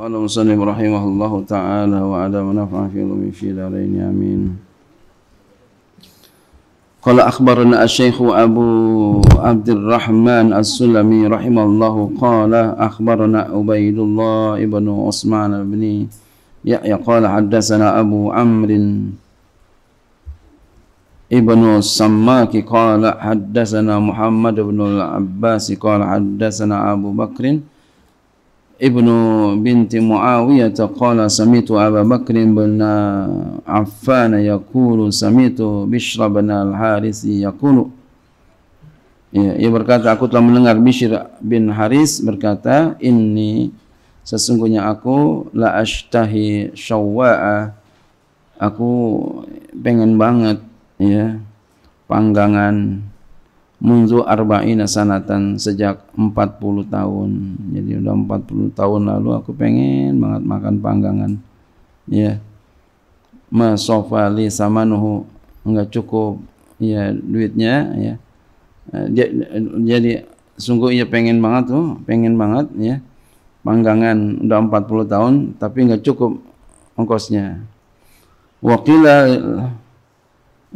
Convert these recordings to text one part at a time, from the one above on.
Qala musannif rahimahullahu ta'ala wa ada manfa'a fi ulumi fi darain amin. Qala akhbarana asy-syaikh Abu Abdurrahman As-Sulami rahimahullahu qala akhbarana Ubaidullah ibnu Utsman bin Yahya qala haddatsana Abu Amr ibnu Sammaki qala haddatsana Muhammad ibn al-Abbas qala haddatsana Abu Bakrin ibnu binti Muawiyah qala sami'tu Abu Bakr bin Affan yaqulu sami'tu Bishr bin al-Harits yaqulu, ia berkata aku telah mendengar Bishr bin Haris berkata, inni sesungguhnya aku la ashtahi syawwa'a, aku pengen banget ya panggangan munzu arba'ina sanatan, sejak 40 tahun. Jadi udah 40 tahun lalu aku pengen banget makan panggangan. Ya. Masofali samanuhu, enggak cukup ya duitnya ya. Jadi sungguh ia pengen banget ya. Panggangan udah 40 tahun tapi enggak cukup ongkosnya. Waqila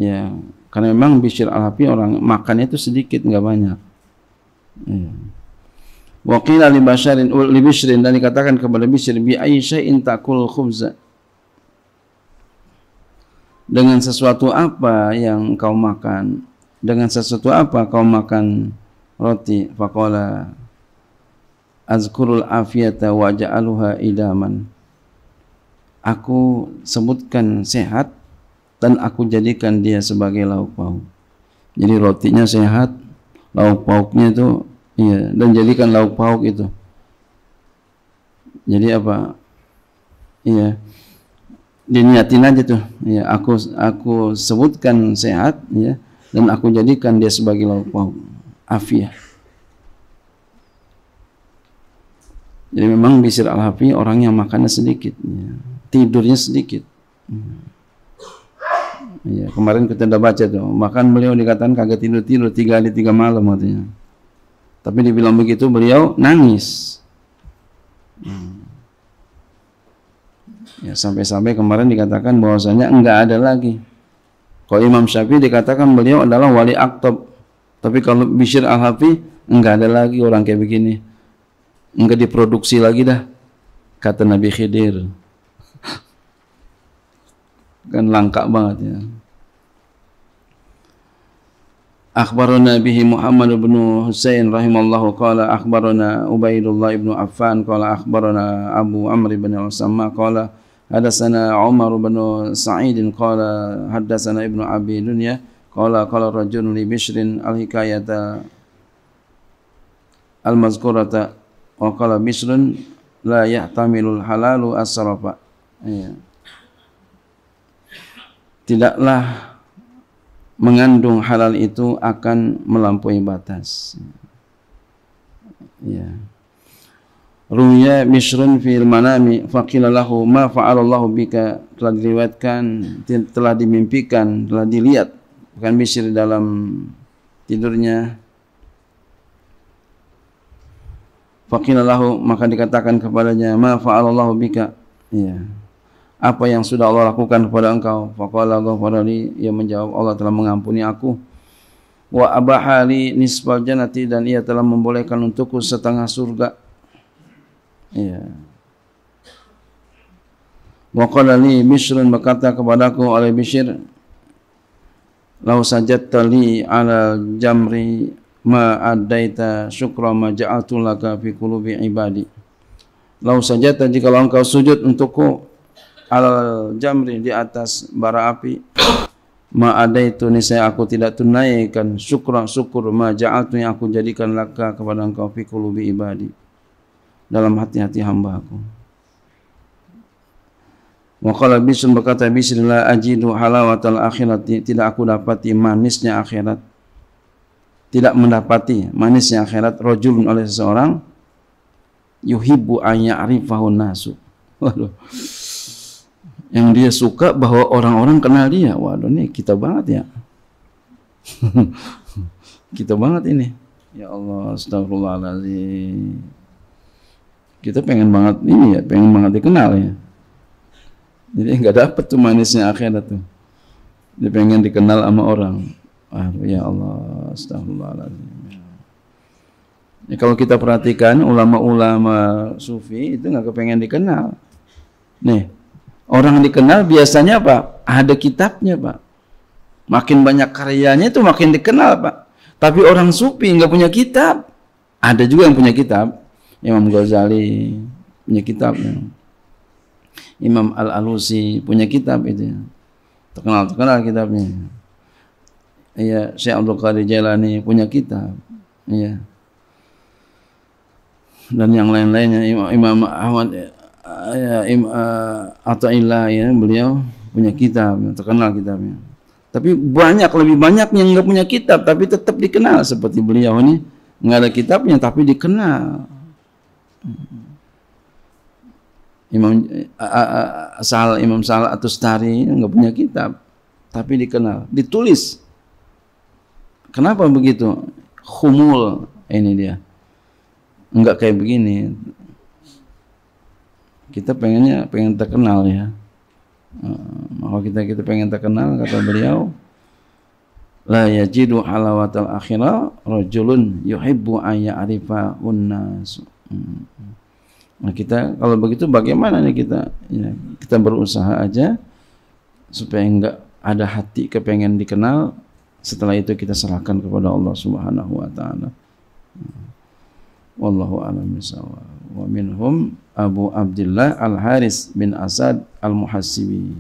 ya, karena memang Bishr al-Hafi orang makannya itu sedikit, enggak banyak. Wa qila li Bishrin, dan dikatakan kepada Bishr, bi ayyi syai'in taqul khubza, dengan sesuatu apa yang kau makan, dengan sesuatu apa kau makan roti. Faqala azkurul afiyata wa ja'aluha idaman, aku sebutkan sehat dan aku jadikan dia sebagai lauk pauk. Jadi rotinya sehat, lauk pauknya itu iya, dan jadikan lauk pauk itu. Jadi apa? Iya. Diniatin aja tuh. Ya, aku sebutkan sehat ya, dan aku jadikan dia sebagai lauk pauk. Afiyah. Jadi memang Bishr al-Hafi orang yang makannya sedikit ya. Tidurnya sedikit. Ya, kemarin kita udah baca tuh, makan beliau dikatakan kagak tidur 3 hari 3 malam katanya. Tapi dibilang begitu beliau nangis. Ya, sampai-sampai kemarin dikatakan bahwasanya enggak ada lagi. Kalau Imam Syafi'i dikatakan beliau adalah wali aktab. Tapi kalau Bishr al-Hafi enggak ada lagi orang kayak begini. Enggak diproduksi lagi dah. Kata Nabi Khidir. Kan langka banget ya. Akhbarana bihi Muhammad bin Husain rahimallahu qala akhbarana Ubaidullah ibn Affan qala akhbarana Abu Amr bin Al-Samma qala hadatsana Umar bin Sa'id qala hadatsana Ibnu Abi Dunya qala qala rajulun li Bishrin al-hikayata al-mazkurata wa qala Bishrun la yahtamilul halalu as-sarafa. Ya. Tidaklah mengandung halal itu akan melampaui batas. Ya. Ruya Bishrun fil manami faqila lahu ma fa'alallahu bika, telah diriwayatkan, telah dimimpikan, telah dilihat bukan Bishr dalam tidurnya. Faqila lahu, maka dikatakan kepadanya, ma fa'alallahu bika, ya, apa yang sudah Allah lakukan kepada engkau? Faqala ghafarali, ia menjawab, Allah telah mengampuni aku. Wa abahali nisfal jannati, dan ia telah membolehkan untukku setengah surga. Ya. Wa qala li Bishrun, berkata kepadaku oleh Bishr, lau sajadta li ala jamri ma adaita syukra ma ja'altu laka fi qulubi ibadi. Lau sajadta, jikalau engkau sujud untukku al jamri, di atas bara api, ma ada itu niscaya aku tidak tunaikan syukur ma ja'altu, yang aku jadikan laka kepada engkau fi qulubi ibadi, dalam hati-hati hamba aku. Wa qala Bishr, berkata Bishr, la ajidu halawatal akhirati, tidak aku dapati manisnya akhirat, tidak mendapati manisnya akhirat, rajulun, oleh seseorang, yuhibbu an ya'rifahu nasu. Waduh, yang dia suka bahwa orang-orang kenal dia. Waduh, ini kita banget ya. Kita banget ini. Ya Allah, astagfirullahaladzim. Kita pengen banget ini ya, pengen banget dikenal ya. Jadi nggak dapet tuh manisnya akhirat tuh. Dia pengen dikenal sama orang. Ya Allah, astagfirullahaladzim. Ya, kalau kita perhatikan ulama-ulama sufi itu nggak kepengen dikenal. Nih, orang dikenal biasanya apa? Ada kitabnya, Pak. Makin banyak karyanya itu makin dikenal, Pak. Tapi orang sufi nggak punya kitab. Ada juga yang punya kitab. Imam Ghazali punya kitabnya. Imam Al-Alusi punya kitab itu. Terkenal kitabnya. Iya, Syekh Abdul Qadir Jailani punya kitab. Iya. Dan yang lain-lainnya, Imam Ahmad Athaillah ya, beliau punya kitab, terkenal kitabnya. Tapi lebih banyak yang nggak punya kitab tapi tetap dikenal, seperti beliau ini nggak ada kitabnya tapi dikenal. Imam Sa'al At-Tustari nggak punya kitab tapi dikenal, ditulis. Kenapa begitu? Khumul ini dia. Enggak kayak begini. Kita pengen terkenal ya. Maka kita pengen terkenal, kata beliau, la yajidu halawatal akhirah rajulun yuhibbu an ya'rifahun nas. Nah, kita kalau begitu bagaimana nih kita? Ya, kita berusaha aja supaya enggak ada hati kepengen dikenal. Setelah itu kita serahkan kepada Allah Subhanahu wa taala. Wallahu a'lam bishawab. Wa minhum Abu Abdullah Al-Haris bin Asad Al-Muhasibi.